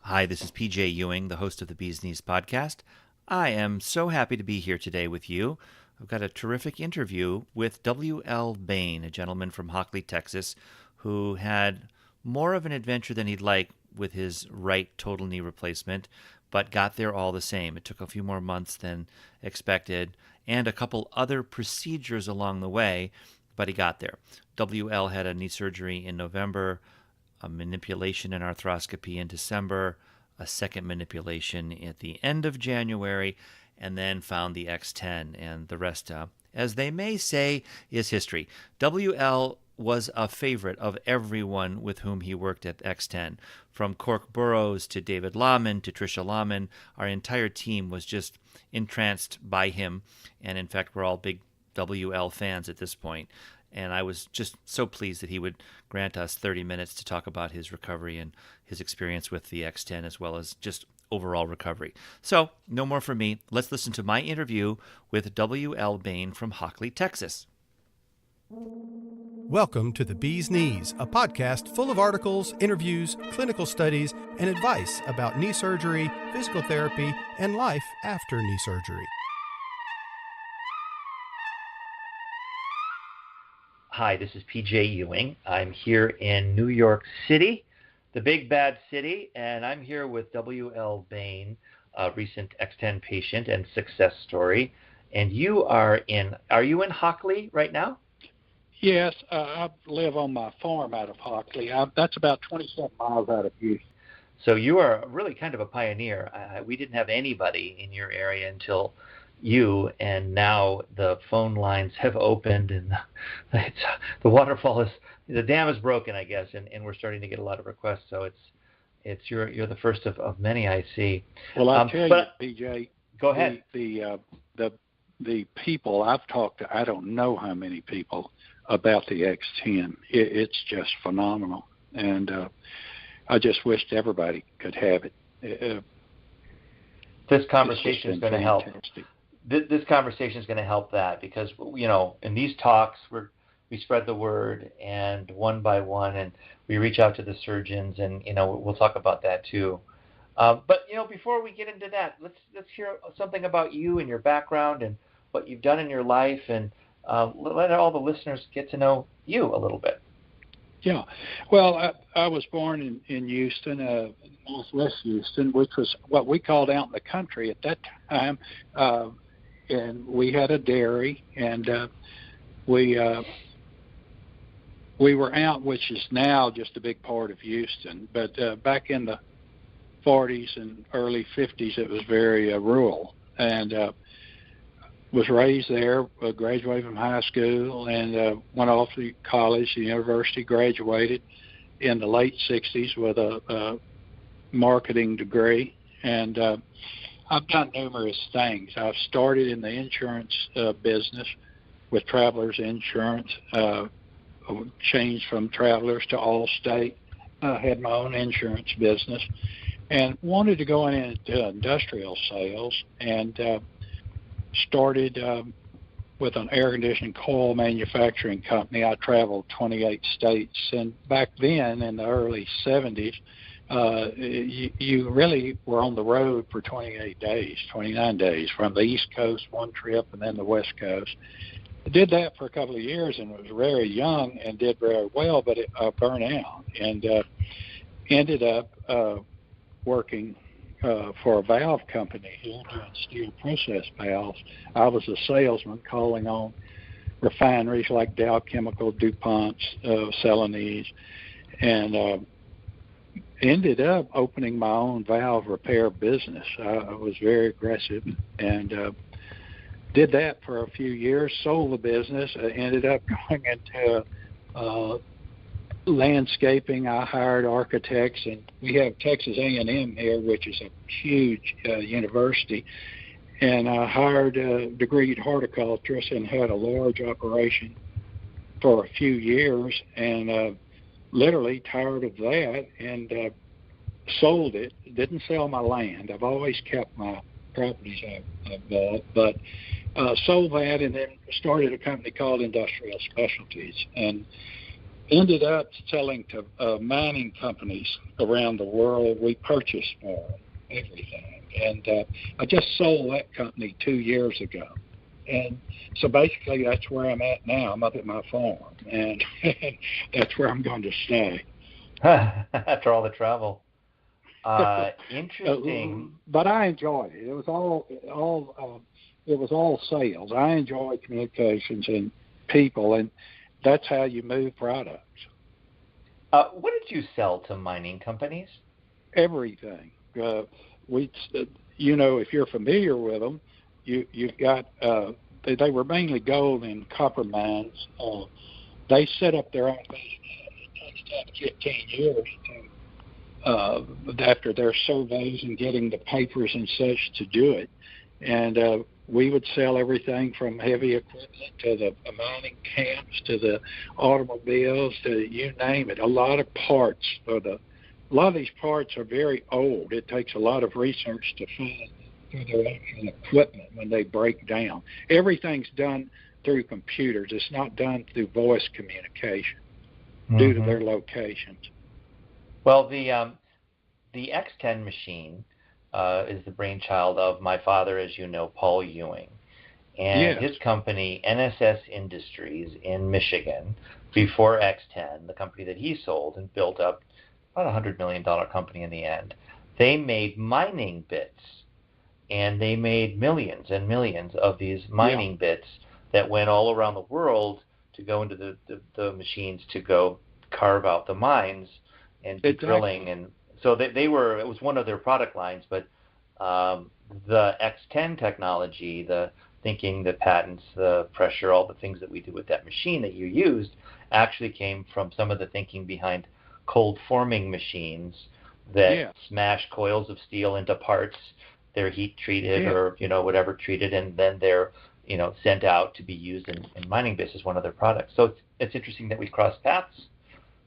Hi, this is PJ Ewing, the host of the Bee's Knees podcast. I am so happy to be here today with you. I've got a terrific interview with W.L. Bane, a gentleman from Hockley, Texas, who had more of an adventure than he'd like with his right total knee replacement, but got there all the same. It took a few more months than expected and a couple other procedures along the way, but he got there. W.L. had a knee surgery in November, a manipulation and arthroscopy in December, a second manipulation at the end of January, and then found the X10. And the rest, as they may say, is history. WL was a favorite of everyone with whom he worked at X10. From Cork Burrows to David Lahman to Tricia Lahman, our entire team was just entranced by him. And in fact, we're all big WL fans at this point. And I was just so pleased that he would grant us 30 minutes to talk about his recovery and his experience with the X10 as well as just overall recovery. So, no more from me. Let's listen to my interview with W.L. Bane from Hockley, Texas. Welcome to The Bee's Knees, a podcast full of articles, interviews, clinical studies, and advice about knee surgery, physical therapy, and life after knee surgery. Hi, this is PJ Ewing. I'm here in New York City, the big bad city, and I'm here with W.L. Bane, a recent X10 patient and success story. And you are you in Hockley right now? Yes, I live on my farm out of Hockley. That's about 27 miles out of Houston. So you are really kind of a pioneer. We didn't have anybody in your area until you, and now the phone lines have opened and the waterfall the dam is broken, I guess, and we're starting to get a lot of requests. So you're the first of many I see. Well, I'll tell you, PJ. Go ahead. The people I've talked to, I don't know how many people about the X10. It's just phenomenal, and I just wished everybody could have it. This conversation is going to help. This conversation is going to help that because, in these talks, we spread the word and one by one, and we reach out to the surgeons, and, we'll talk about that too. But, before we get into that, let's hear something about you and your background and what you've done in your life, and let all the listeners get to know you a little bit. Yeah. Well, I was born in Houston, northwest Houston, which was what we called out in the country at that time. And we had a dairy, and we were out, which is now just a big part of Houston. But back in the 40s and early 50s, it was very rural, and was raised there, graduated from high school, and went off to college, the university, graduated in the late 60s with a marketing degree, and I've done numerous things. I've started in the insurance business with Travelers Insurance, changed from Travelers to Allstate, had my own insurance business, and wanted to go into industrial sales, and started with an air conditioning coil manufacturing company. I traveled 28 states, and back then in the early 70s, you really were on the road for 28 days, 29 days, from the East Coast, one trip, and then the West Coast. I did that for a couple of years and was very young and did very well, but it burned out, and ended up working for a valve company here doing steel process valves. I was a salesman calling on refineries like Dow Chemical, DuPont, Celanese, and ended up opening my own valve repair business. I was very aggressive and did that for a few years, sold the business, ended up going into landscaping. I hired architects, and we have Texas A&M here, which is a huge university, and I hired degreed horticulturists and had a large operation for a few years, and literally tired of that, and sold it. Didn't sell my land. I've always kept my properties I've bought, but sold that, and then started a company called Industrial Specialties, and ended up selling to mining companies around the world. We purchased everything. And I just sold that company 2 years ago. And so basically that's where I'm at now. I'm up at my farm, and that's where I'm going to stay. After all the travel. Interesting. But I enjoyed it. It was all sales. I enjoyed communications and people, and that's how you move products. What did you sell to mining companies? Everything. If you're familiar with them, you've got. They were mainly gold and copper mines. They set up their own business. It takes 15 years after their surveys and getting the papers and such to do it. And we would sell everything from heavy equipment to the mining camps to the automobiles to you name it. A lot of these parts are very old. It takes a lot of research to find their actual equipment when they break down. Everything's done through computers. It's not done through voice communication due to their locations. Well, the X10 machine is the brainchild of my father, as you know, Paul Ewing, and his company, NSS Industries in Michigan, before X10, the company that he sold and built up, about a $100 million company in the end. They made mining bits, and they made millions and millions of these mining bits that went all around the world to go into the machines to go carve out the mines and do drilling. And so it was one of their product lines, but the X10 technology, the thinking, the patents, the pressure, all the things that we did with that machine that you used actually came from some of the thinking behind cold forming machines that smash coils of steel into parts. They're heat treated or whatever treated, and then they're sent out to be used in mining bits as one of their products. So it's interesting that we crossed paths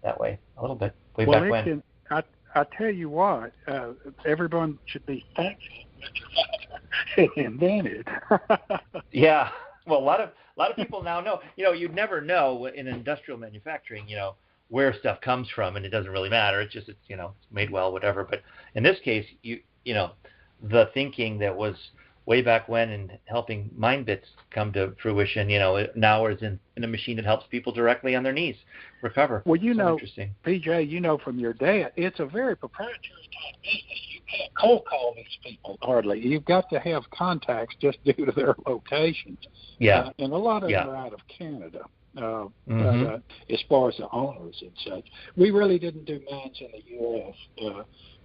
that way a little bit way back when. I tell you what, everyone should be thankful that your father invented. Yeah, well, a lot of people now know. You'd never know in industrial manufacturing, where stuff comes from, and it doesn't really matter. It's just it's made well, whatever. But in this case, the thinking that was way back when and helping mine bits come to fruition, now is in a machine that helps people directly on their knees recover. Well, interesting. PJ, from your dad, it's a very proprietary type business. You can't cold call these people hardly. You've got to have contacts just due to their locations. Yeah. And a lot of them are out of Canada. But as far as the owners and such, we really didn't do mines in the U.S.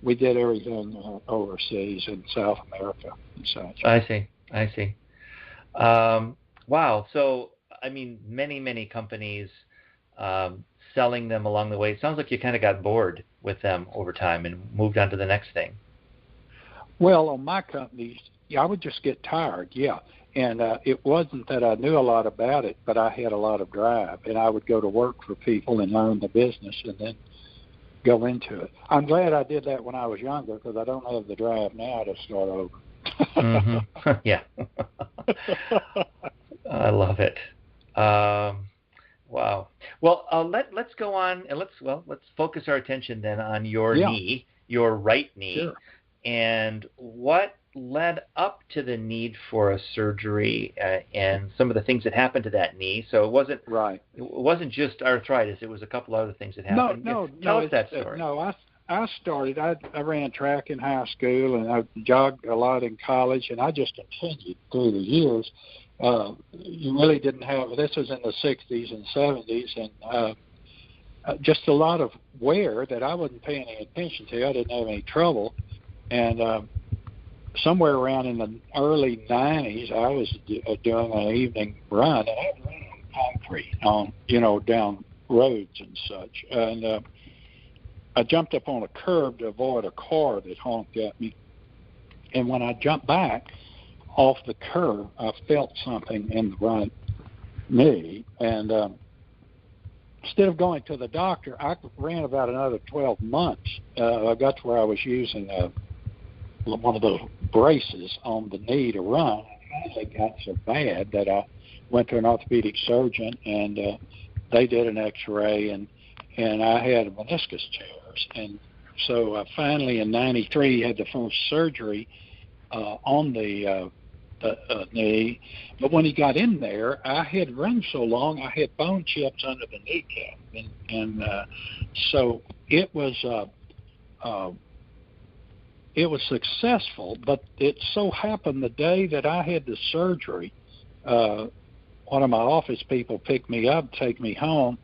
We did everything overseas in South America and such. I see. Wow. So, many companies selling them along the way. It sounds like you kind of got bored with them over time and moved on to the next thing. Well, on my companies, I would just get tired, And it wasn't that I knew a lot about it, but I had a lot of drive, and I would go to work for people and learn the business and then go into it. I'm glad I did that when I was younger because I don't have the drive now to start over. Yeah. I love it. Wow. Well, let's go on and let's focus our attention then on your knee, your right knee, Sure. And what led up to the need for a surgery and some of the things that happened to that knee. So it wasn't just arthritis. It was a couple other things that happened. Tell us that story. I started. I ran track in high school and I jogged a lot in college, and I just continued through the years. You really didn't have. This was in the 60s and 70s, and just a lot of wear that I wasn't paying any attention to. I didn't have any trouble, and somewhere around in the early 90s, I was doing an evening run, and I was running on concrete, down roads and such. And I jumped up on a curb to avoid a car that honked at me. And when I jumped back off the curb, I felt something in the right knee. And instead of going to the doctor, I ran about another 12 months. I got to where I was using one of those braces on the knee to run. I finally got so bad that I went to an orthopedic surgeon, and they did an X-ray, and and I had meniscus tears. And so finally in '93 had the first surgery on the knee. But when he got in there, I had run so long, I had bone chips under the kneecap, and so it was successful. But it so happened the day that I had the surgery, one of my office people picked me up, take me home,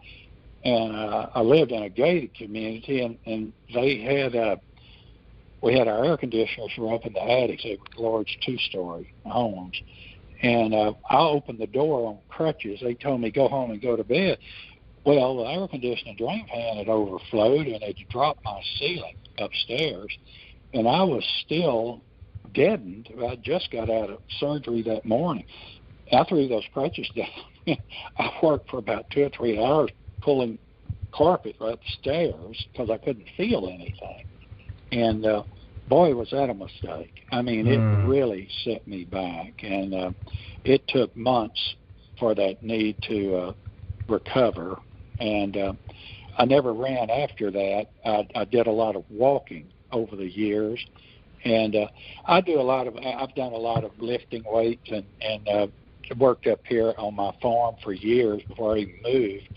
and I lived in a gated community, and they had we had our air conditioners were up in the attics. They were large 2-story homes, and I opened the door on crutches. They told me go home and go to bed. Well, the air conditioning drain pan had overflowed, and it dropped my ceiling upstairs, and I was still deadened. I just got out of surgery that morning. I threw those crutches down. I worked for about 2 or 3 hours pulling carpet up the stairs because I couldn't feel anything. And boy, was that a mistake. I mean, it really set me back. And it took months for that knee to recover. And I never ran after that. I did a lot of walking over the years. And I've done a lot of lifting weights and worked up here on my farm for years before I even moved.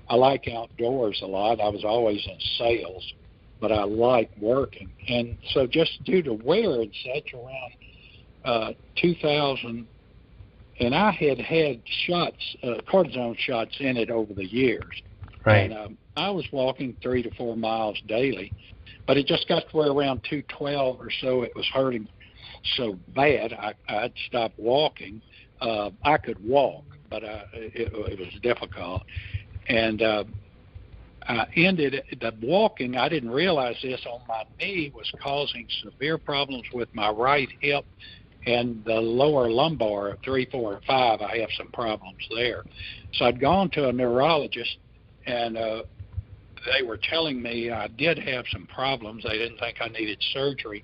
I like outdoors a lot. I was always in sales, but I like working. And so just due to wear and such around 2000, and I had shots, cortisone shots in it over the years. Right. And I was walking 3 to 4 miles daily, but it just got to where around 212 or so it was hurting so bad I'd stop walking. I could walk, but it was difficult. And I ended the walking. I didn't realize this on my knee was causing severe problems with my right hip and the lower lumbar, 3, 4, and 5. I have some problems there. So I'd gone to a neurologist, and they were telling me I did have some problems. They didn't think I needed surgery.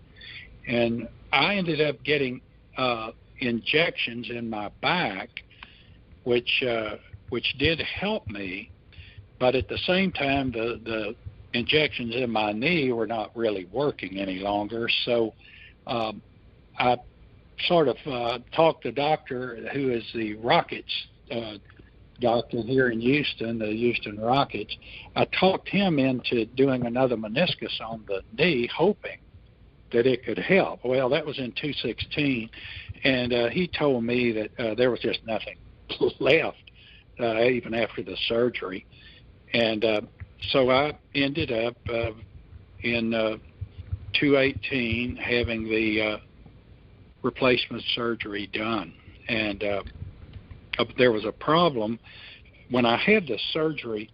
And I ended up getting injections in my back, which did help me. But at the same time, the injections in my knee were not really working any longer. So I sort of talked to the doctor who is the Rockets doctor here in Houston, the Houston Rockets. I talked him into doing another meniscus on the knee, hoping that it could help. Well, that was in 2016, and he told me that there was just nothing left even after the surgery. And so I ended up in 2018 having the replacement surgery done. And there was a problem. When I had the surgery,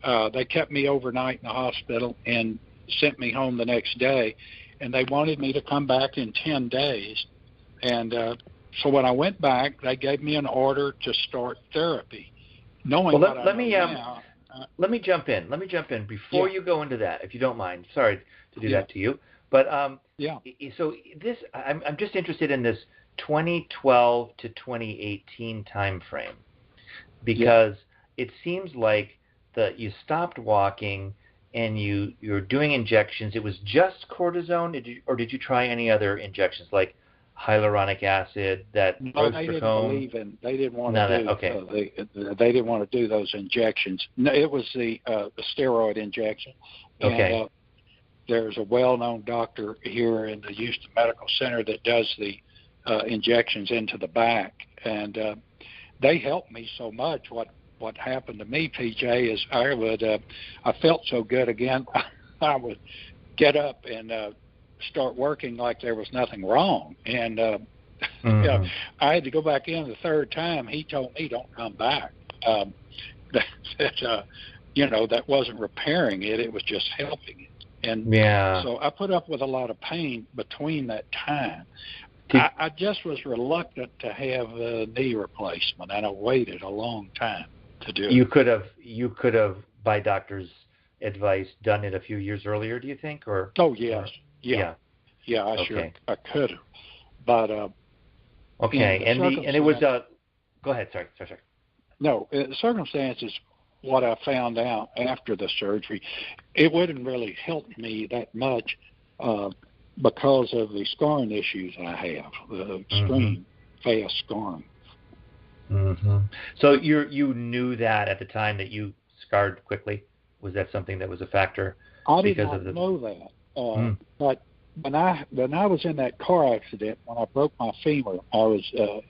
they kept me overnight in the hospital and sent me home the next day. And they wanted me to come back in 10 days. And so when I went back, they gave me an order to start therapy. Knowing well, let me jump in. Before you go into that, if you don't mind. Sorry to do that to you. But so this, I'm just interested in this 2012 to 2018 time frame, because it seems like you stopped walking and you're doing injections. It was just cortisone, or did you try any other injections like hyaluronic acid, that no, they didn't believe in. They didn't want to do. They didn't want to do those injections. No, it was the steroid injection. Okay. And, there's a well-known doctor here in the Houston Medical Center that does the injections into the back, and they helped me so much. What happened to me, PJ, is I felt so good again. I would get up and start working like there was nothing wrong. And I had to go back in the third time. He told me, don't come back. That wasn't repairing it. It was just helping it. And so I put up with a lot of pain between that time. I just was reluctant to have a knee replacement, and I waited a long time to do it. You could have, by doctor's advice, done it a few years earlier, do you think? Or yes. I could have. But okay, and it was go ahead. Sorry. No, the circumstances what I found out after the surgery, it wouldn't really help me that much because of the scarring issues I have, the extreme fast scarring. So you knew that at the time that you scarred quickly? Was that something that was a factor? I did not know that. But when I was in that car accident, when I broke my femur, I was a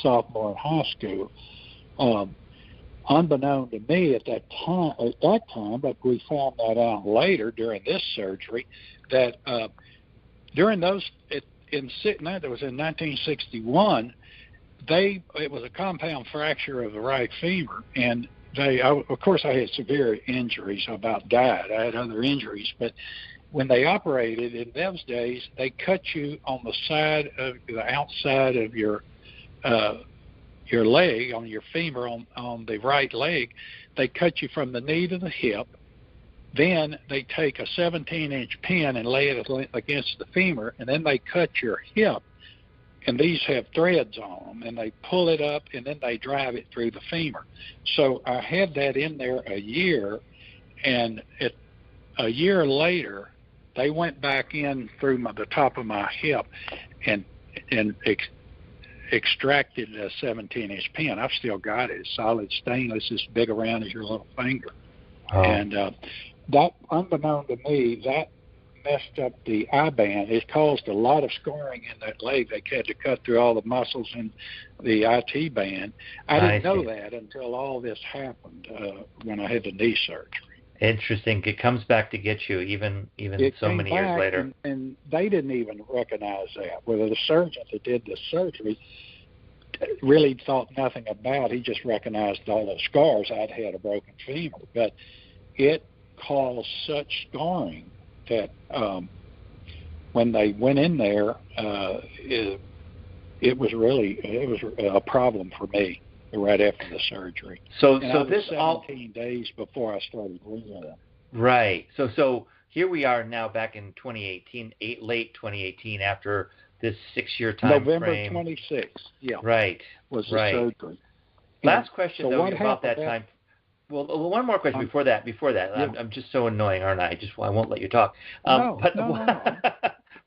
sophomore in high school. Unbeknown to me at that time, but we found that out later during this surgery, that during those that was in 1961. It was a compound fracture of the right femur, and of course I had severe injuries. I about died. I had other injuries, but when they operated in those days, they cut you on the outside of your leg, on your femur, on the right leg. They cut you from the knee to the hip. Then they take a 17-inch pin and lay it against the femur, and then they cut your hip. And these have threads on them, and they pull it up, and then they drive it through the femur. So I had that in there a year, and a year later, they went back in through the top of my hip and extracted a 17-inch pin. I've still got it. It's solid stainless. It's big around as your little finger. Oh. And that, unbeknown to me, that messed up the eye band. It caused a lot of scarring in that leg. They had to cut through all the muscles in the IT band. I didn't know that until all this happened when I had the knee surgery. Interesting. It comes back to get you even so many years later. And they didn't even recognize that. Well, the surgeon that did the surgery really thought nothing about it. He just recognized all the scars. I'd had a broken femur. But it caused such scarring that when they went in there, it was a problem for me right after the surgery. So this 17 days before I started rehab. Right. So here we are now back in 2018, late 2018, after this 6-year time November frame. 26th. Yeah. Right. Was the surgery. Last question though about that time. Well, one more question before that. Yeah. I'm just so annoying, aren't I? I won't let you talk. No.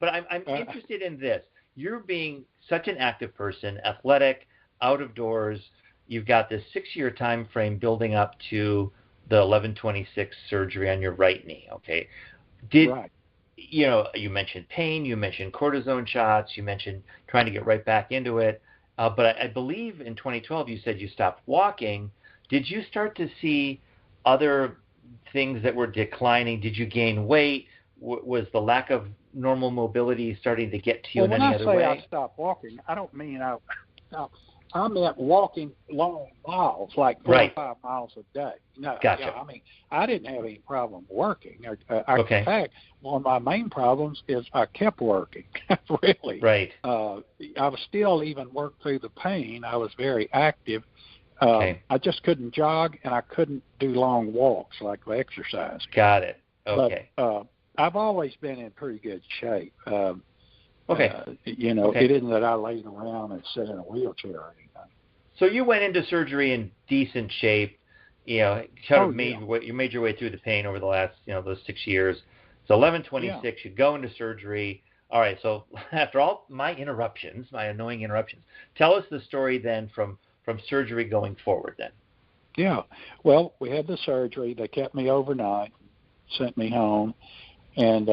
But I'm interested in this. You're being such an active person, athletic, out of doors. You've got this 6-year time frame building up to the 11/26 surgery on your right knee. Okay. You mentioned pain. You mentioned cortisone shots. You mentioned trying to get right back into it. But I believe in 2012 you said you stopped walking. Did you start to see other things that were declining? Did you gain weight? Was the lack of normal mobility starting to get to you in any other way? When I say I stopped walking, I don't mean I meant walking long miles, like 4 or 5 miles a day. No, gotcha. I mean, I didn't have any problem working. Okay. In fact, one of my main problems is I kept working, really. Right. I was still even worked through the pain. I was very active. Okay. I just couldn't jog, and I couldn't do long walks like the exercise. Got it. Okay. But I've always been in pretty good shape. Okay. It isn't that I laid around and sat in a wheelchair or anything. So you went into surgery in decent shape. You made your way through the pain over the last, those 6 years. So 11/26, you go into surgery. All right. So after all my annoying interruptions, tell us the story then from surgery going forward then. Yeah. Well, we had the surgery. They kept me overnight, sent me home, and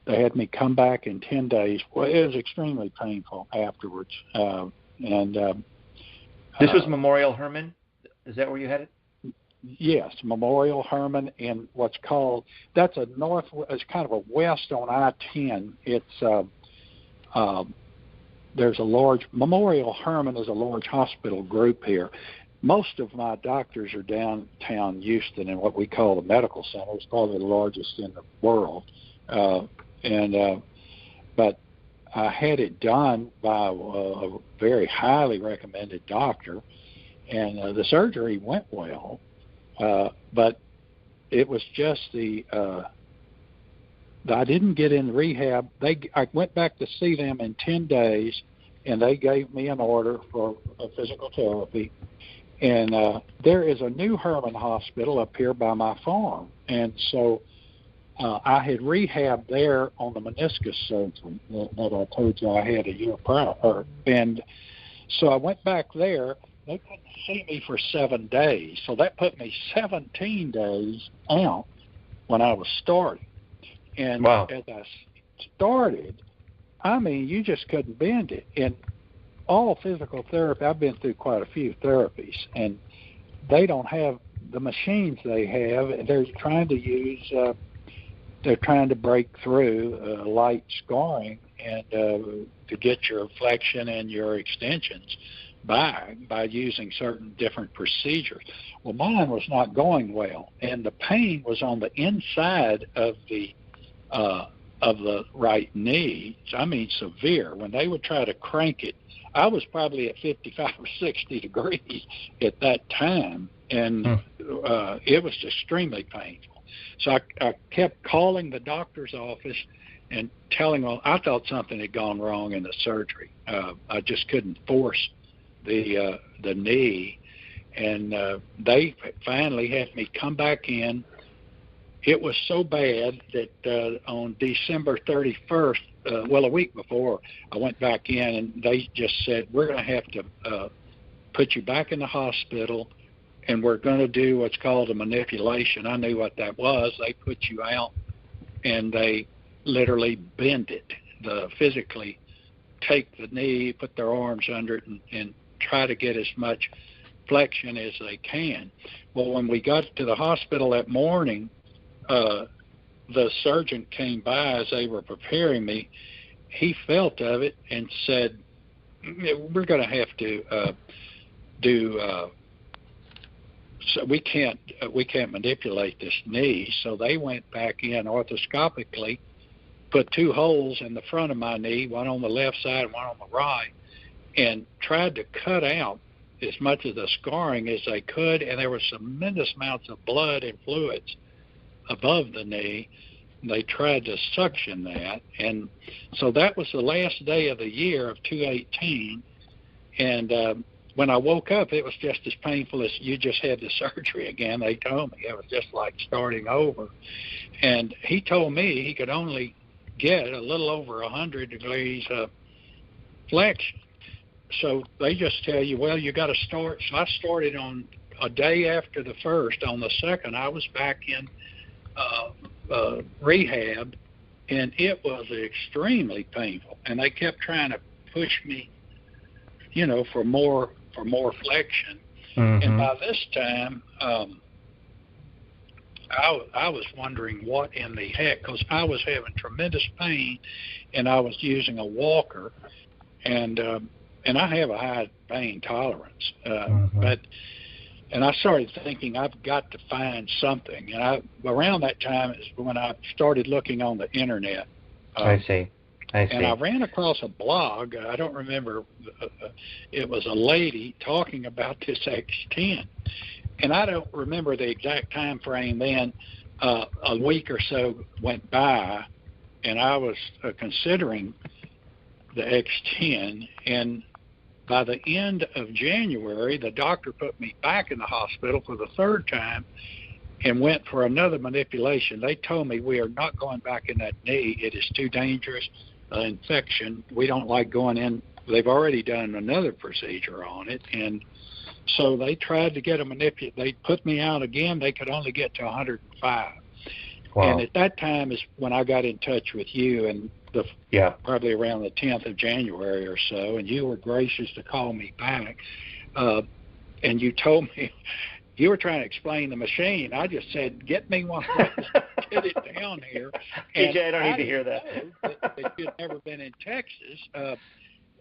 they had me come back in 10 days. Well, it was extremely painful afterwards. This was Memorial Hermann? Is that where you had it? Yes, Memorial Hermann in what's called, it's kind of a west on I-10. It's, there's a large, Memorial Hermann is a large hospital group here. Most of my doctors are downtown Houston in what we call the medical center. It's probably the largest in the world. But I had it done by a very highly recommended doctor, and the surgery went well. But it was just I didn't get in rehab. I went back to see them in 10 days, and they gave me an order for a physical therapy. And there is a new Herman Hospital up here by my farm. And so I had rehabbed there on the meniscus surgery that I told you I had a year prior. And so I went back there. They couldn't see me for 7 days. So that put me 17 days out when I was starting. And wow. as I started, I mean, you just couldn't bend it. And all physical therapy, I've been through quite a few therapies, and they don't have the machines they have. They're trying to use, they're trying to break through light scarring and to get your flexion and your extensions by using certain different procedures. Well, mine was not going well, and the pain was on the inside of the right knee. I mean, severe. When they would try to crank it, I was probably at 55 or 60 degrees at that time, and it was extremely painful. So I kept calling the doctor's office and telling them I thought something had gone wrong in the surgery. I just couldn't force the knee, and they finally had me come back in. It was so bad that on December 31st, a week before, I went back in, and they just said, we're going to have to put you back in the hospital, and we're going to do what's called a manipulation. I knew what that was. They put you out, and they literally bend it, physically take the knee, put their arms under it, and try to get as much flexion as they can. Well, when we got to the hospital that morning, the surgeon came by as they were preparing me. He felt of it and said, we're going to have to so we can't manipulate this knee. So they went back in arthroscopically, put 2 holes in the front of my knee, one on the left side and one on the right, and tried to cut out as much of the scarring as they could. And there were tremendous amounts of blood and fluids above the knee. They tried to suction that, and so that was the last day of the year of 2018. And when I woke up, it was just as painful as you just had the surgery again. They told me it was just like starting over. And he told me he could only get a little over 100 degrees of flexion. So they just tell you, well, you got to start. So I started on a day after the first. On the second, I was back in rehab, and it was extremely painful. And they kept trying to push me, for more flexion. Mm-hmm. And by this time, I was wondering what in the heck, because I was having tremendous pain, and I was using a walker, and I have a high pain tolerance, And I started thinking, I've got to find something. And around that time is when I started looking on the internet. I see. And I ran across a blog. I don't remember. It was a lady talking about this X10. And I don't remember the exact time frame then. A week or so went by, and I was considering the X10. And by the end of January, the doctor put me back in the hospital for the 3rd time and went for another manipulation. They told me, we are not going back in that knee. It is too dangerous, infection. We don't like going in. They've already done another procedure on it. And so they tried to get a manipulation. They put me out again. They could only get to 105. Wow. And at that time is when I got in touch with you, and probably around the 10th of January or so, and you were gracious to call me back, and you told me you were trying to explain the machine. I just said, get me one, get it down here. And I don't need to hear that. that you'd never been in Texas,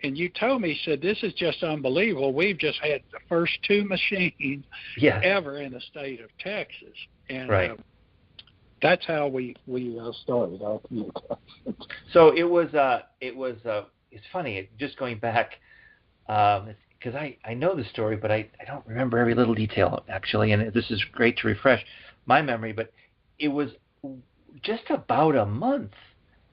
and you told me, said, this is just unbelievable. We've just had the first 2 machines ever in the state of Texas, and right. That's how we started our communication. So it was it's funny, just going back, because I know the story, but I don't remember every little detail, actually, and this is great to refresh my memory, but it was just about a month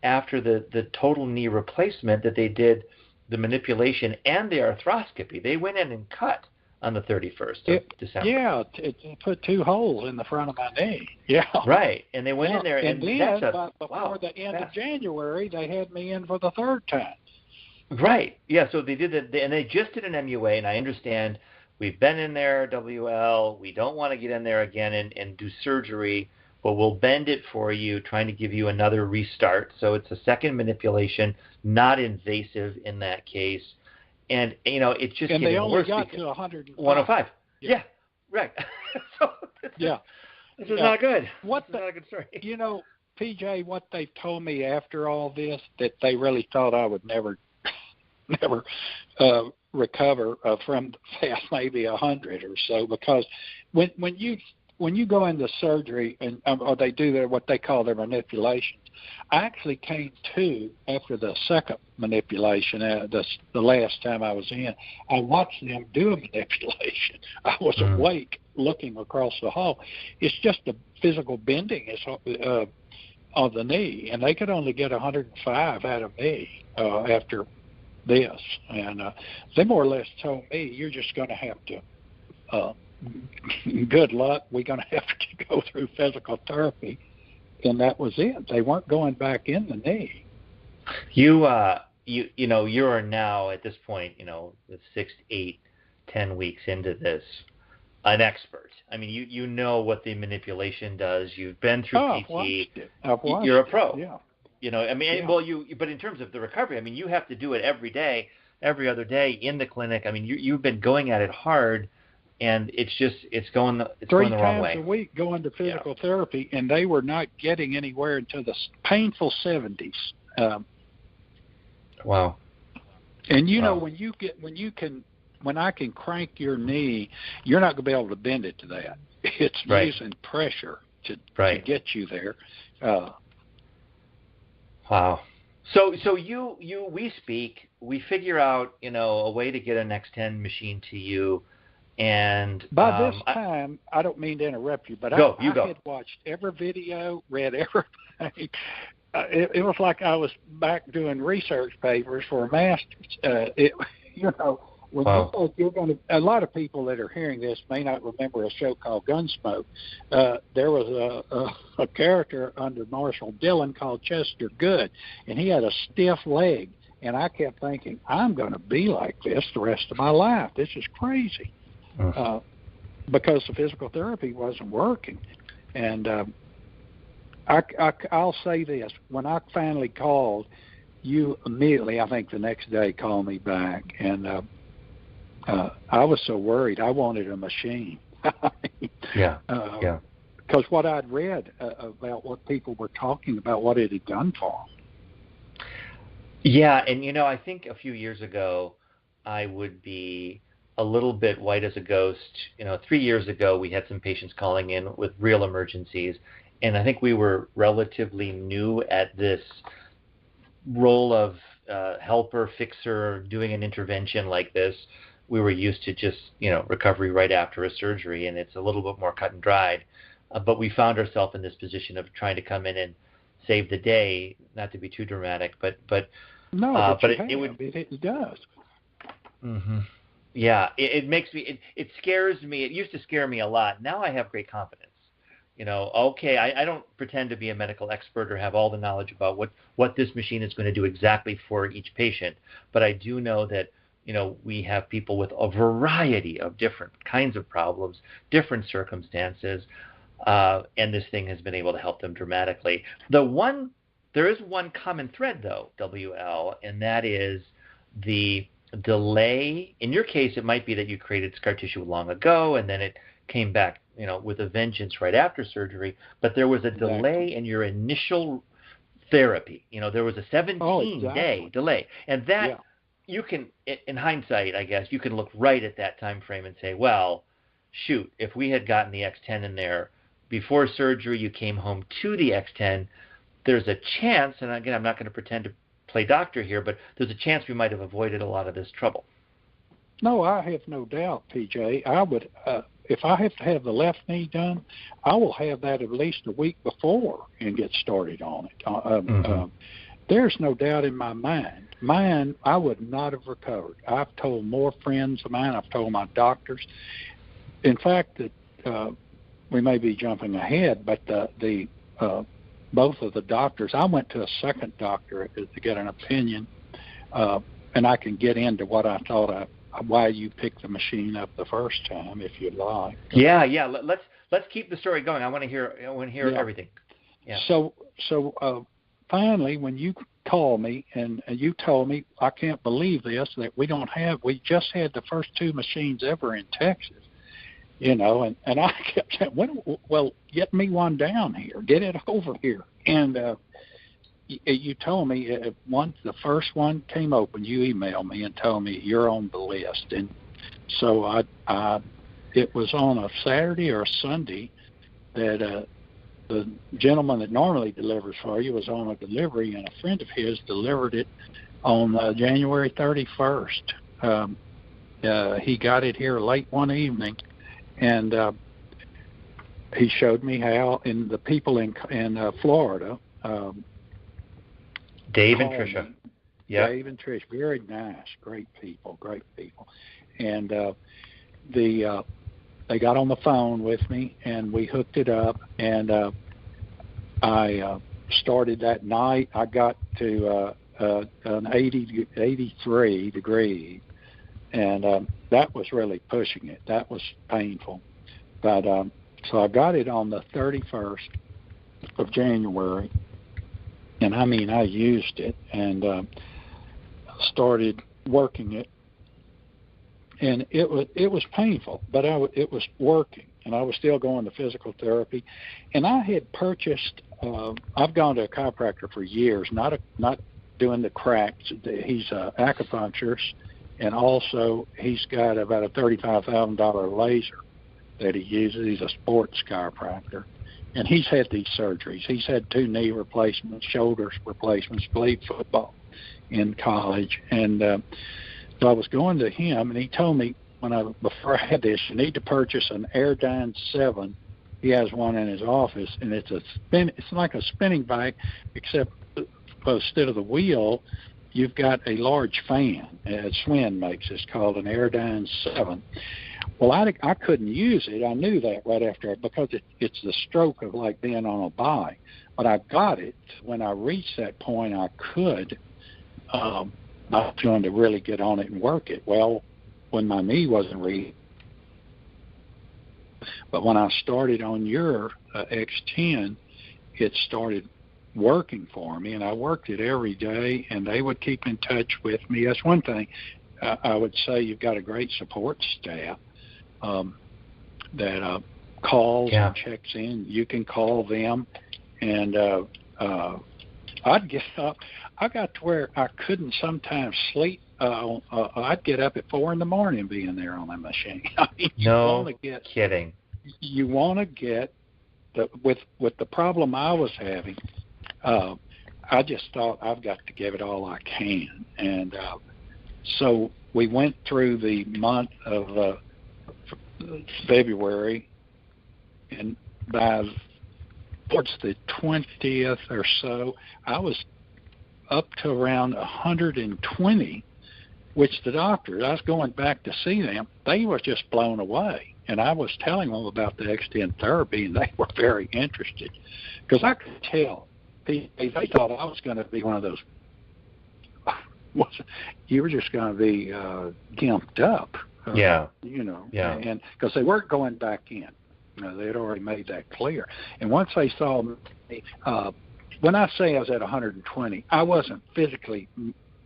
after the total knee replacement that they did the manipulation and the arthroscopy. They went in and cut on the 31st of December. Yeah, it put 2 holes in the front of my knee. Yeah. Right, and they went in there, and then before the end fast. of January, they had me in for the 3rd time. Right. Yeah. So they did it, and they just did an MUA, and I understand we've been in there, WL. We don't want to get in there again and do surgery, but we'll bend it for you, trying to give you another restart. So it's a second manipulation, not invasive in that case. And, it's just and getting they only worse got to 105. 105. Yeah. Right. So this is not good. This is not a good story. PJ, what they've told me after all this, that they really thought I would never recover from past maybe 100 or so, because when you go into surgery or they do what they call their manipulations, I actually came to after the second manipulation. The last time I was in, I watched them do a manipulation. I was awake, looking across the hall. It's just the physical bending of the knee, and they could only get 105 out of me after this, and they more or less told me, you're just going to have to good luck, we're going to have to go through physical therapy, and that was it. They weren't going back in the knee. You are now at this point, the 6, 8, 10 weeks into this, an expert. I mean, you know what the manipulation does. You've been through PT. I've watched You're a pro. Yeah. But in terms of the recovery, you have to do it every day, every other day in the clinic. You've been going at it hard, and it's going the wrong way. 3 times a week going to physical therapy, and they were not getting anywhere until the painful 70s. Wow. And when I can crank your knee, you're not going to be able to bend it to that. It's using pressure to get you there. Wow. So we figure out, a way to get an X10 machine to you, and by this time, I don't mean to interrupt you, but I had watched every video, read everything. It was like I was back doing research papers for a master's. When you think you're going to, a lot of people that are hearing this may not remember a show called Gunsmoke. There was a character under Marshall Dillon called Chester Good, and he had a stiff leg. And I kept thinking, I'm going to be like this the rest of my life. This is crazy. Because the physical therapy wasn't working. And I'll say this. When I finally called, you immediately, I think the next day, called me back. And I was so worried. I wanted a machine. Because what I'd read about what people were talking about, what it had done for them. Yeah, and I think a few years ago, I would be a little bit white as a ghost. 3 years ago, we had some patients calling in with real emergencies, and I think we were relatively new at this role of helper, fixer, doing an intervention like this. We were used to just, recovery right after a surgery, and it's a little bit more cut and dried. But we found ourselves in this position of trying to come in and save the day, not to be too dramatic, but it does. Mm-hmm. Yeah, it makes me, it scares me. It used to scare me a lot. Now I have great confidence. I don't pretend to be a medical expert or have all the knowledge about what this machine is going to do exactly for each patient, but I do know that we have people with a variety of different kinds of problems, different circumstances, and this thing has been able to help them dramatically. There is one common thread, though, WL, and that is the delay. In your case, it might be that you created scar tissue long ago, and then it came back, with a vengeance right after surgery. But there was a delay in your initial therapy. There was a 17-day delay, and that you can, in hindsight, I guess, you can look right at that time frame and say, well, shoot, if we had gotten the X10 in there before surgery, you came home to the X10, there's a chance, and again, I'm not going to pretend to play doctor here, but there's a chance we might have avoided a lot of this trouble. No, I have no doubt, PJ. I would, if I have to have the left knee done, I will have that at least a week before and get started on it. there's no doubt in my mind. Mine, I would not have recovered. I've told more friends of mine. I've told my doctors. In fact, that we may be jumping ahead, but both of the doctors, I went to a second doctor to get an opinion, and I can get into what I thought why you picked the machine up the first time, if you'd like. Yeah. Let's keep the story going. I want to hear everything. Yeah. So finally, when you called me and you told me, I can't believe this, that we just had the first 2 machines ever in Texas, and I kept saying, well, get me one down here, get it over here. And you told me once the first one came open, you emailed me and told me you're on the list. And so it was on a Saturday or a Sunday that the gentleman that normally delivers for you was on a delivery, and a friend of his delivered it on January 31st. He got it here late one evening, and he showed me how, and the people in Florida, Dave and Tricia. Yeah. Dave and Trish, very nice, great people. And they got on the phone with me, and we hooked it up, and I started that night. I got to an 83 degree, and that was really pushing it. That was painful. But so I got it on the 31st of January, and I mean, I used it and started working it. And it was painful, but it was working, and I was still going to physical therapy. And I had purchased. I've gone to a chiropractor for years, not doing the cracks. He's an acupuncturist, and also he's got about a $35,000 laser that he uses. He's a sports chiropractor, and he's had these surgeries. He's had 2 knee replacements, shoulder replacements, played football in college, and so I was going to him, and he told me before I had this, you need to purchase an Airdyne 7. He has one in his office, and it's like a spinning bike, except instead of the wheel, you've got a large fan. Swin makes it's called an Airdyne 7. Well, I couldn't use it. I knew that right after, because it's the stroke of like being on a bike. But I got it when I reached that point. I could. I was going to really get on it and work it. Well, when my knee wasn't ready, but when I started on your X10, it started working for me, and I worked it every day, and they would keep in touch with me. That's one thing. I would say you've got a great support staff that calls and checks in. You can call them, and I'd get up. I got to where I couldn't sometimes sleep. I'd get up at 4 a.m. being there on that machine. I mean, kidding. You want to get with the problem I was having. I just thought I've got to give it all I can, and so we went through the month of February, and by towards the 20th or so, I was up to around 120, which the doctors, I was going back to see them, they were just blown away. And I was telling them about the X10 therapy, and they were very interested, because I could tell they thought I was going to be one of those, you were just going to be gimped up. And because they weren't going back in. They had already made that clear. And once they saw me, when I say I was at 120, I wasn't physically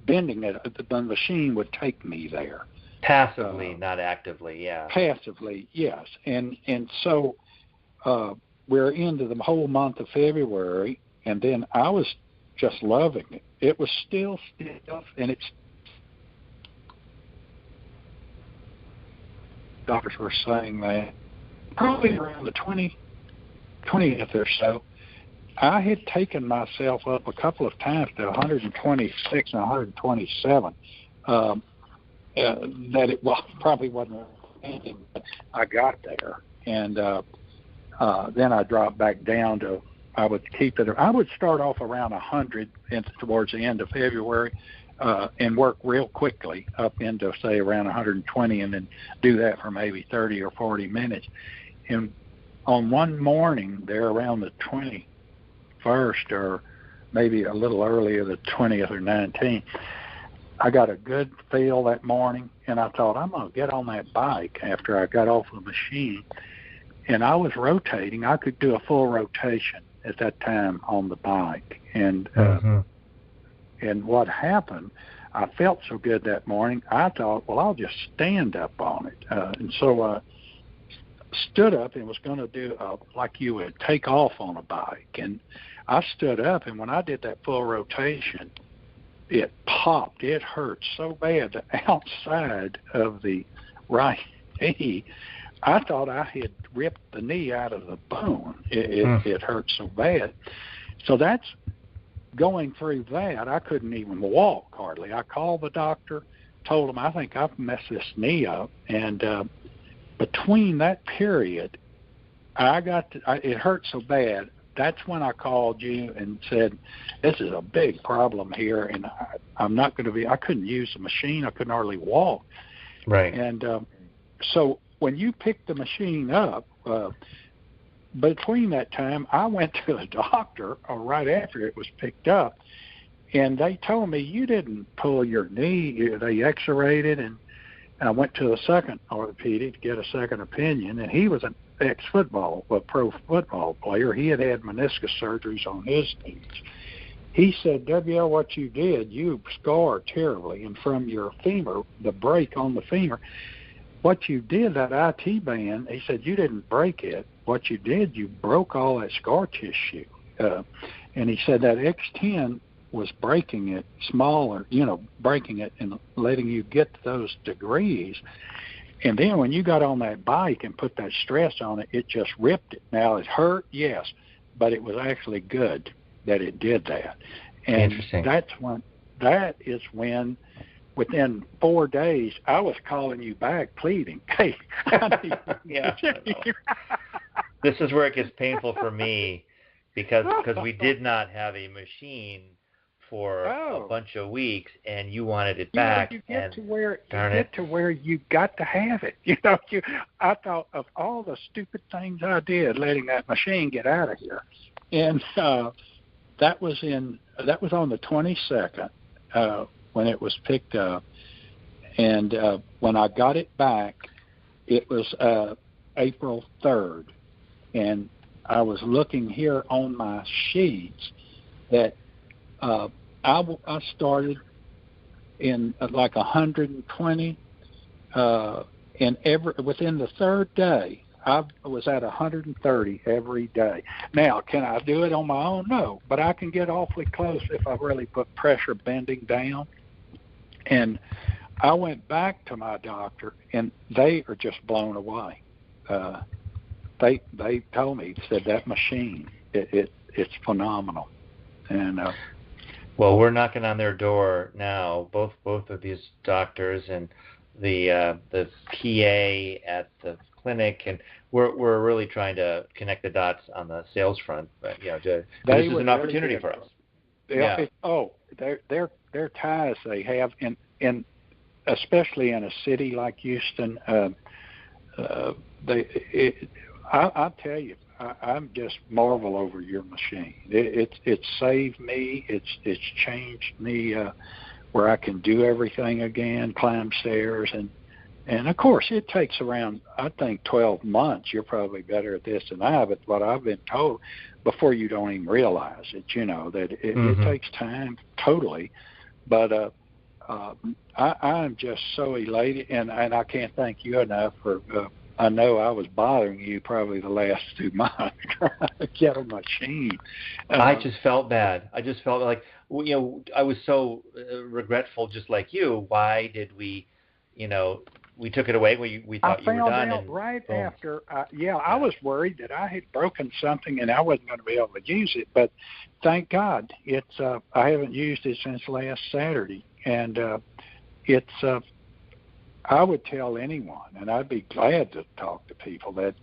bending it. The machine would take me there. Passively, not actively, yeah. Passively, yes. And so we're into the whole month of February, and then I was just loving it. It was still stiff, and it's doctors were saying that probably around the 20th or so, I had taken myself up a couple of times to 126 and 127. That it probably wasn't anything, but I got there. And then I dropped back down to I would keep it. I would start off around 100 towards the end of February, and work real quickly up into, say, around 120, and then do that for maybe 30 or 40 minutes. And on one morning there around the 21st, or maybe a little earlier, the 20th or 19th, I got a good feel that morning, and I thought, I'm going to get on that bike after I got off the machine. And I was rotating. I could do a full rotation at that time on the bike. And and what happened, I felt so good that morning, I thought, well, I'll just stand up on it. And so I stood up and was going to do like you would take off on a bike. And I stood up, and when I did that full rotation, it popped. It hurt so bad. The outside of the right knee, I thought I had ripped the knee out of the bone. It hurt so bad. So that's going through that. I couldn't even walk hardly. I called the doctor, told him, I think I've messed this knee up. And between that period, it hurt so bad. That's when I called you and said, this is a big problem here, and I'm not going to be, I couldn't use the machine. I couldn't hardly walk. Right. And so when you picked the machine up, between that time, I went to the doctor right after it was picked up, and they told me, you didn't pull your knee. They x-rayed it, and I went to the second orthopedic to get a second opinion, and he was an pro football player. He had meniscus surgeries on his knees. He said, WL, what you did, you scarred terribly, and from your femur, the break on the femur, what you did, that IT band, he said, you didn't break it. What you did, you broke all that scar tissue. And he said that X10 was breaking it smaller, breaking it and letting you get to those degrees. And then when you got on that bike and put that stress on it, it just ripped it. Now, it hurt, yes, but it was actually good that it did that. And interesting. That is when, within 4 days, I was calling you back, pleading, hey, yeah. This is where it gets painful for me, because we did not have a machine for a bunch of weeks, and you wanted it back. You get to where you got to have it. I thought of all the stupid things I did letting that machine get out of here, and that was on the 22nd when it was picked up, and when I got it back, it was April 3rd, and I was looking here on my sheets that I started in like 120, and within the third day, I was at 130 every day. Now, can I do it on my own? No, but I can get awfully close if I really put pressure bending down. And I went back to my doctor, and they are just blown away. They told me, said that machine, it's phenomenal. And well, we're knocking on their door now, both of these doctors and the PA at the clinic, and we're really trying to connect the dots on the sales front. But this is an opportunity for us. Their ties they have, and especially in a city like Houston, I'll tell you, I'm just marvel over your machine. It's saved me. It's changed me where I can do everything again, climb stairs, and of course it takes around, I think, 12 months. You're probably better at this than I, but what I've been told, before you don't even realize it, that it takes time totally. But I'm just so elated, and I can't thank you enough for. I know I was bothering you probably the last 2 months trying to get a machine. I just felt bad. I just felt like, I was so regretful, just like you. Why did we, we took it away. We thought you were done. I found out right after. I was worried that I had broken something and I wasn't going to be able to use it. But thank God, it's. I haven't used it since last Saturday, and it's. I would tell anyone, and I'd be glad to talk to people, that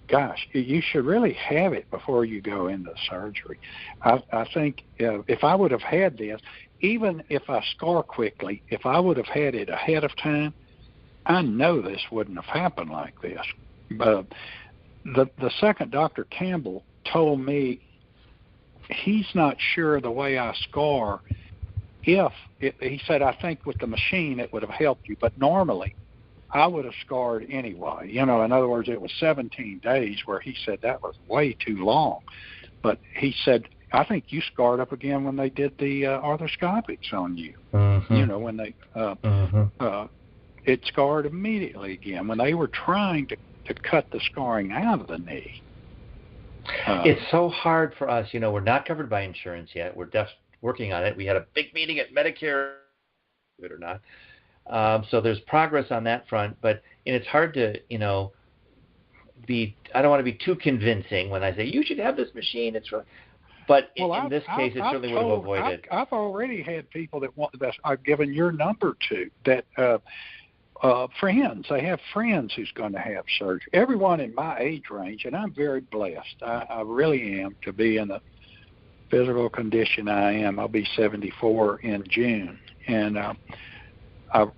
gosh, you should really have it before you go into surgery. I think if I would have had this, even if I scar quickly, if I would have had it ahead of time, I know this wouldn't have happened like this. But the second Dr. Campbell told me he's not sure the way I scar. He said, I think with the machine it would have helped you, but normally I would have scarred anyway. In other words, it was 17 days where he said that was way too long. But he said, I think you scarred up again when they did the arthroscopics on you. Mm-hmm. When they it scarred immediately again when they were trying to cut the scarring out of the knee. It's so hard for us. We're not covered by insurance yet. We're just working on it. We had a big meeting at Medicare, believe it or not. So there's progress on that front, but it's hard to, I don't want to be too convincing when I say you should have this machine. But in this case, it certainly would have avoided. I've already had people that I've given your number to that friends. They have friends who's going to have surgery. Everyone in my age range, and I'm very blessed. I really am to be in the physical condition I am. I'll be 74 in June, and I'm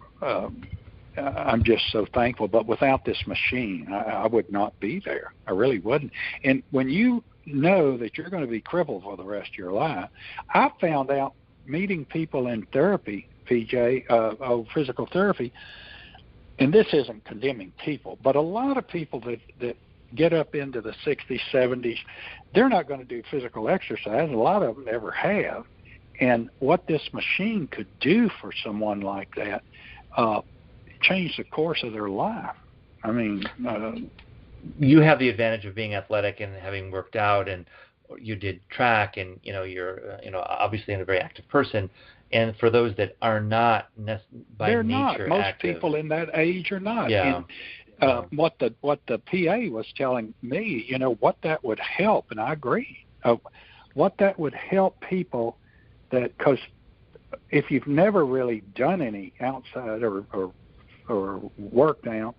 just so thankful. But without this machine, I would not be there. I really wouldn't. And when you know that you're going to be crippled for the rest of your life, I found out meeting people in therapy, PJ, physical therapy, and this isn't condemning people, but a lot of people that get up into the 60s, 70s, they're not going to do physical exercise. A lot of them never have. And what this machine could do for someone like that, change the course of their life. I mean, you have the advantage of being athletic and having worked out, and you did track, and you're obviously a very active person. And for those that are not by they're nature not. Most active, people in that age are not. Yeah. And, what the PA was telling me, what that would help, and I agree. What that would help people because if you've never really done any outside or worked out,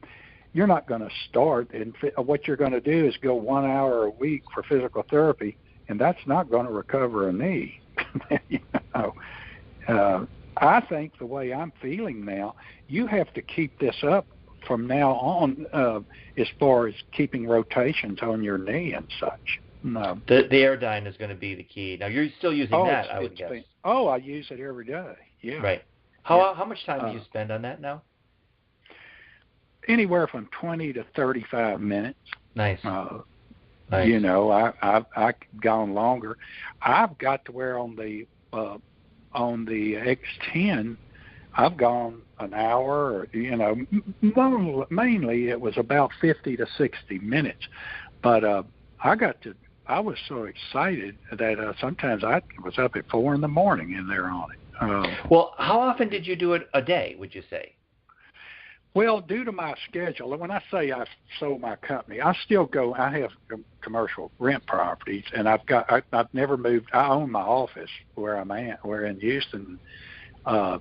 you're not going to start. And what you're going to do is go 1 hour a week for physical therapy, and that's not going to recover a knee. I think the way I'm feeling now, you have to keep this up from now on as far as keeping rotations on your knee and such. No. The Airdyne is going to be the key. Now, you're still using that, I would guess. I use it every day, yeah. Right. How much time do you spend on that now? Anywhere from 20 to 35 minutes. Nice. Nice. I've gone longer. I've got to where on the X10, I've gone an hour, mainly it was about 50 to 60 minutes. But I was so excited that sometimes I was up at 4 in the morning in there on it. Well, how often did you do it a day, would you say? Well, due to my schedule, and when I say I've sold my company, I still go. I have commercial rent properties, and I've never moved. I own my office where I'm at. We're in Houston. I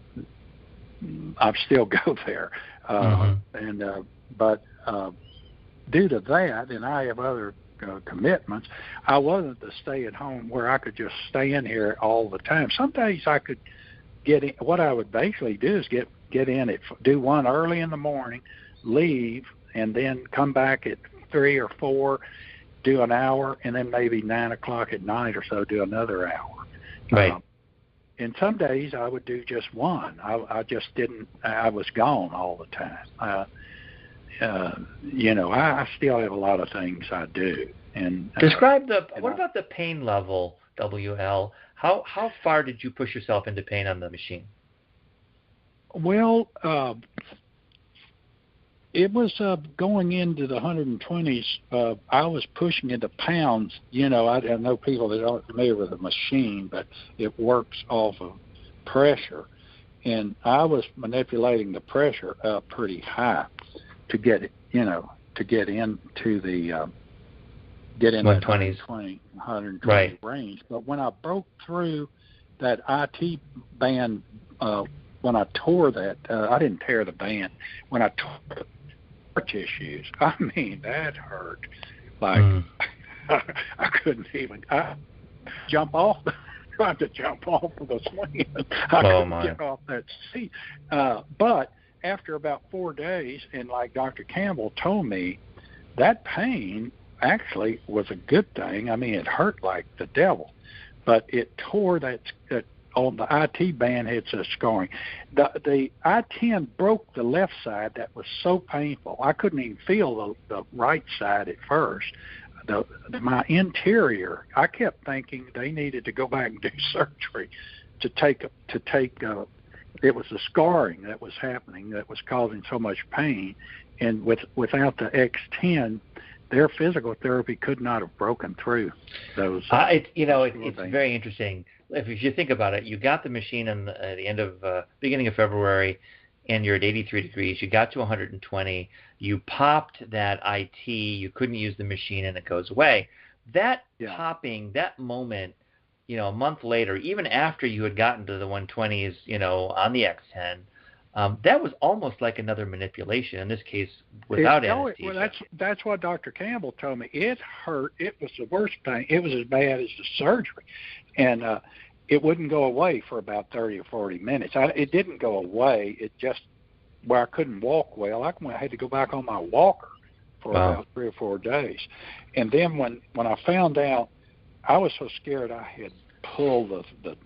still go there, but due to that, and I have other commitments, I wasn't to stay at home where I could just stay in here all the time. Some days I could get in. What I would basically do is get in it, do one early in the morning, leave, and then come back at 3 or 4, do an hour, and then maybe 9 o'clock at night or so do another hour. Right. And some days I would do just one. I just didn't. I was gone all the time. I still have a lot of things I do. And describe what about the pain level, WL? How far did you push yourself into pain on the machine? Well, it was going into the 120s. I was pushing into pounds. I know people that aren't familiar with the machine, but it works off of pressure. And I was manipulating the pressure up pretty high to get it, to get into the 120 right. range. But when I broke through that IT band, when I tore that, I didn't tear the band. When I tore the tissues, I mean, that hurt. Like, I couldn't even jump off. Tried to jump off of the swing. I couldn't get off that seat. But after about 4 days, and like Dr. Campbell told me, that pain actually was a good thing. I mean, it hurt like the devil, but it tore that on the IT band had a scarring. The I-10 broke the left side. That was so painful. I couldn't even feel the right side at first. My interior, I kept thinking they needed to go back and do surgery to take. It was the scarring that was happening that was causing so much pain, and without the X10, their physical therapy could not have broken through those. It's very interesting. If you think about it, you got the machine in the beginning of February, and you're at 83 degrees. You got to 120. You popped that IT. You couldn't use the machine, and it goes away. That popping, that moment, a month later, even after you had gotten to the 120s, on the X10, that was almost like another manipulation. In this case, without anesthesia. Well, that's what Dr. Campbell told me. It hurt. It was the worst pain. It was as bad as the surgery, and it wouldn't go away for about 30 or 40 minutes. It didn't go away. It just, where I couldn't walk well, I had to go back on my walker for about 3 or 4 days. And then when I found out, I was so scared I had pulled the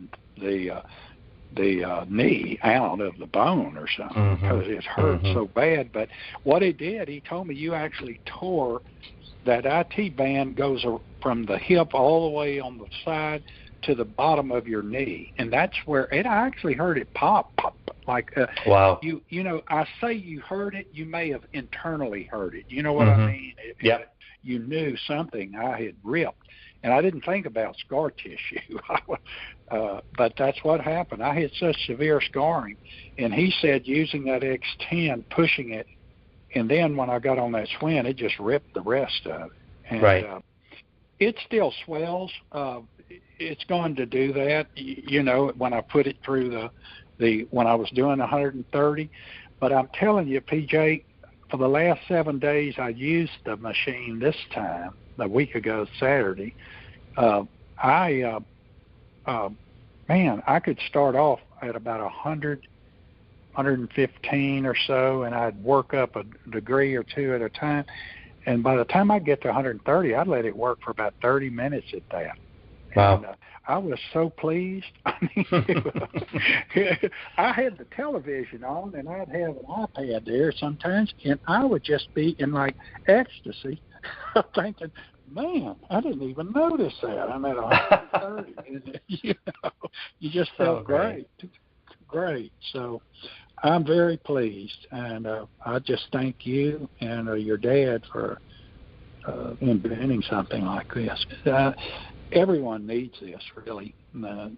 knee out of the bone or something because it hurt so bad. But what he did, he told me, you actually tore that IT band, goes from the hip all the way on the side to the bottom of your knee, and that's where I actually heard it pop like wow. I say you heard it, you may have internally heard it. You know what I mean? You knew something I had ripped, and I didn't think about scar tissue. But that's what happened. I had such severe scarring, and he said using that X10, pushing it, and then when I got on that swing, it just ripped the rest of it. And, it still swells. It's going to do that, when I put it through when I was doing 130. But I'm telling you, PJ, for the last 7 days I used the machine this time, a week ago Saturday, I could start off at about 100, 115 or so, and I'd work up a degree or two at a time. And by the time I get to 130, I'd let it work for about 30 minutes at that. Wow. And I was so pleased. I mean, I had the television on, and I'd have an iPad there sometimes, and I would just be in like ecstasy, thinking, man, I didn't even notice that. I'm at 130. You just felt great. So I'm very pleased, and I just thank you and your dad for inventing something like this. Everyone needs this, really. My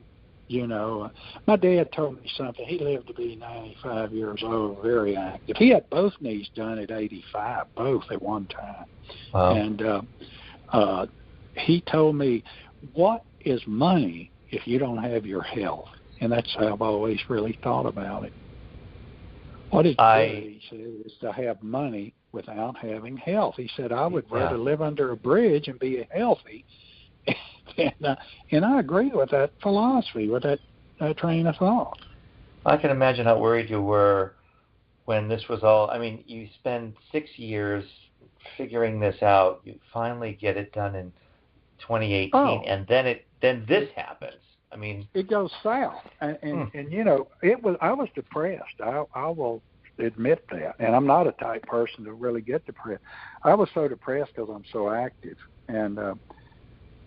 dad told me something. He lived to be 95 years old, very active. He had both knees done at 85, both at one time. Wow. And he told me, what is money if you don't have your health? And that's how I've always really thought about it. What is good, he said, is to have money without having health. He said, I would rather live under a bridge and be healthy. And I agree with that philosophy, with that train of thought. I can imagine how worried you were when this was all. I mean, you spend 6 years figuring this out. You finally get it done in 2018, and then this happens. I mean, it goes south, and I was depressed. I will admit that, and I'm not a type person to really get depressed. I was so depressed because I'm so active, and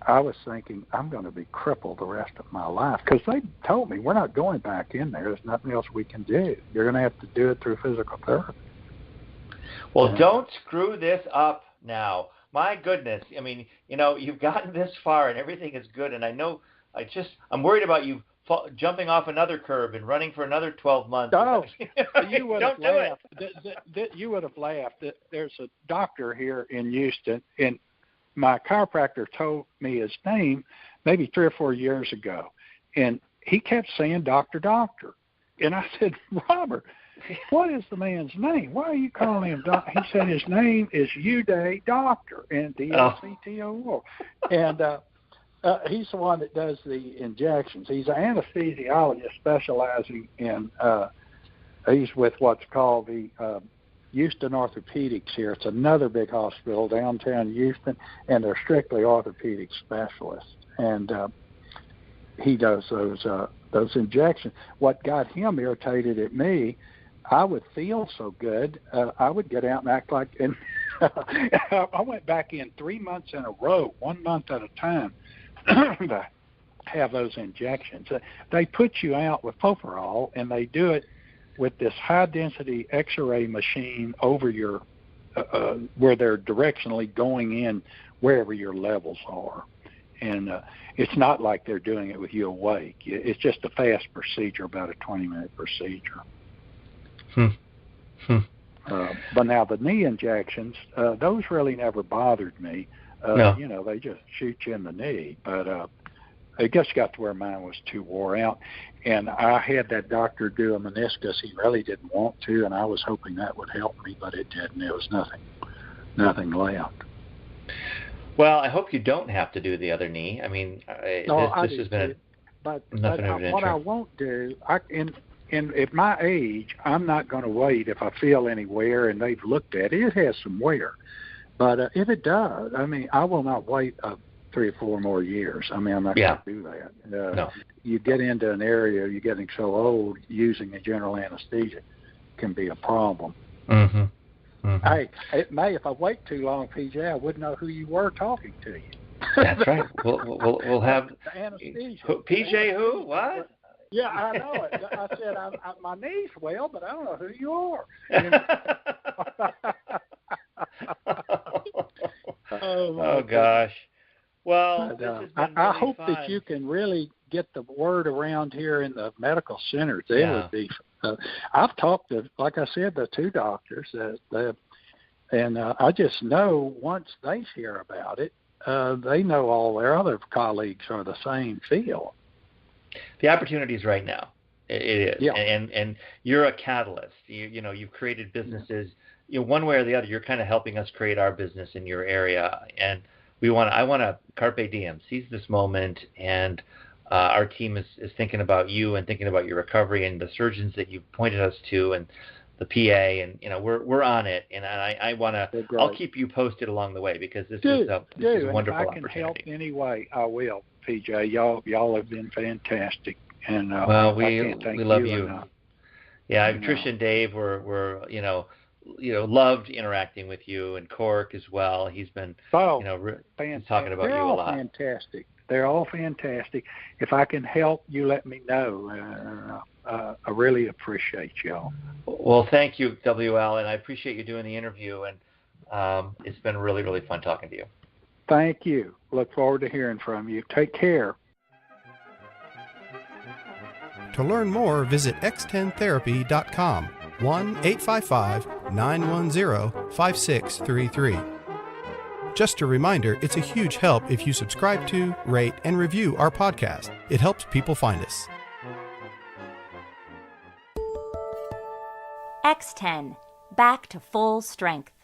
I was thinking I'm going to be crippled the rest of my life, because they told me we're not going back in there. There's nothing else we can do. You're going to have to do it through physical therapy. Well, don't screw this up now. My goodness. I mean, you've gotten this far and everything is good. And I know I'm worried about you jumping off another curb and running for another 12 months. Oh, you would have laughed. You would have laughed. There's a doctor here in Houston, and my chiropractor told me his name maybe 3 or 4 years ago, and he kept saying, doctor. And I said, Robert, what is the man's name? Why are you calling him Doc? He said his name is Uday Doctor, and D-O-C-T-O-R. And he's the one that does the injections. He's an anesthesiologist specializing in, he's with what's called the Houston Orthopedics here. It's another big hospital downtown Houston, and they're strictly orthopedic specialists. And he does those injections. What got him irritated at me, I would feel so good, I would get out and act like, and I went back in 3 months in a row, 1 month at a time, to have those injections. They put you out with Poferol, and they do it with this high-density X-ray machine over your, where they're directionally going in wherever your levels are. And it's not like they're doing it with you awake. It's just a fast procedure, about a 20-minute procedure. But now the knee injections, those really never bothered me. No. You know, they just shoot you in the knee. But I guess got to where mine was too wore out. And I had that doctor do a meniscus. He really didn't want to, and I was hoping that would help me, but it didn't. There was nothing left. Well, I hope you don't have to do the other knee. I mean, this has been nothing of an what I won't do, at my age, I'm not going to wait if I feel any wear and they've looked at it. It has some wear. But if it does, I mean, I will not wait 3 or 4 more years. I mean, I'm not going to do that. No. You get into an area, you're getting so old, using a general anesthesia can be a problem. Mm-hmm. Mm-hmm. Hey, it may, if I wait too long, PJ, I wouldn't know who you were talking to you. That's right. We'll have the anesthesia. PJ who? What? Yeah, I know it. I said my knee's well, but I don't know who you are. Oh gosh. Well, this has been I really hope fun. that you can really get the word around here in the medical centers. They would be. I've talked to, like I said, the 2 doctors, and I just know once they hear about it, they know all their other colleagues are the same field. The opportunity is right now. It is, yeah. And you're a catalyst. You've created businesses. One way or the other, you're kind of helping us create our business in your area, and I want to carpe diem, seize this moment, and our team is thinking about you and thinking about your recovery and the surgeons that you've pointed us to and the PA, and we're on it, and I want to. I'll keep you posted along the way because this is a wonderful opportunity. If I can help any way, I will, PJ. Y'all have been fantastic, and well, we love you. Enough. Yeah, Tricia and Dave were loved interacting with you, and Cork as well. He's been talking about you a lot. Fantastic. They're all fantastic. If I can help, you let me know. I really appreciate y'all. Well, thank you, WL, and I appreciate you doing the interview, and it's been really, really fun talking to you. Thank you. Look forward to hearing from you. Take care. To learn more, visit x10therapy.com, 1-855-910-5633. Just a reminder, it's a huge help if you subscribe to, rate, and review our podcast. It helps people find us. X10, back to full strength.